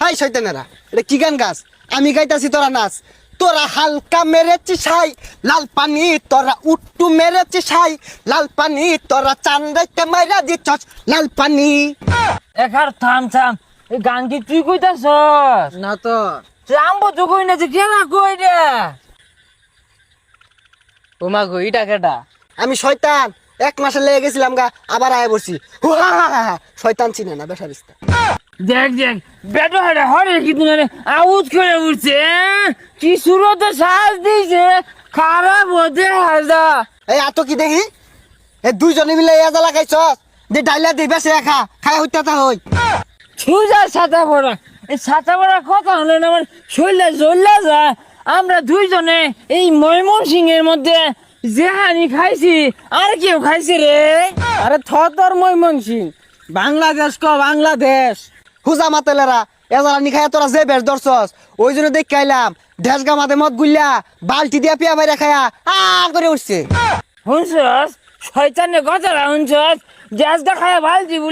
High শয়তানেরা, এটা কি গান গাছ? আমি গাইতাছি তোরা নাচ। তোরা হালকা মেরেছি সাই লাল পানি, তোরা উট্টু মেরেছি সাই লাল পানি, তোরা চান্দাইতে মাইরা দিছস লাল পানি। একার থাম থাম, এই গান কি তুই কইতাছস? না তো আমবো তো কই না যে কেনা কই রে। ওমা গো ইটা কেটা? আমি শয়তান, 1 মাসে লেগে গেছিলাম গা, আবার আয়া বসছি। শয়তান চিনে না বেসারিস্তা। দেখ দেখ বেটো হরে হরে কি তুমি আউট করে উঠছে, কি সুরতে সাজ দিছে, খারাপ হতে হাজা। এই আতো কি দেখি, এই দুইজনে মিলে এজালা খাইছস, যে ডাইলা দি বেসে খা, খাই হইতা তা হই। সুজা ছাতা পড়া, এই ছাতা পড়া কথা হলো না আমার শরীরে জ্বললা যা। আমরা দুইজনে এই ময়মনসিংহের মধ্যে যেহানি খাইছি, আর কেউ খাইছে রে? আরে তোর ময়মনসিং, বাংলাদেশ ক বাংলাদেশ। হুজা মাতেলেরা এজালা নি খাইয়া তোরা যে বেশ ধরছস, ওই জন্য দেখ খাইলাম ঢেস গামাতে মদ গুল্লা বালতি দিয়া পিয়া বাইরে খায়া করে উঠছে। শুনছস শয়তানের কথাটা শুনছস, গ্যাস দেখায় বালতি বলে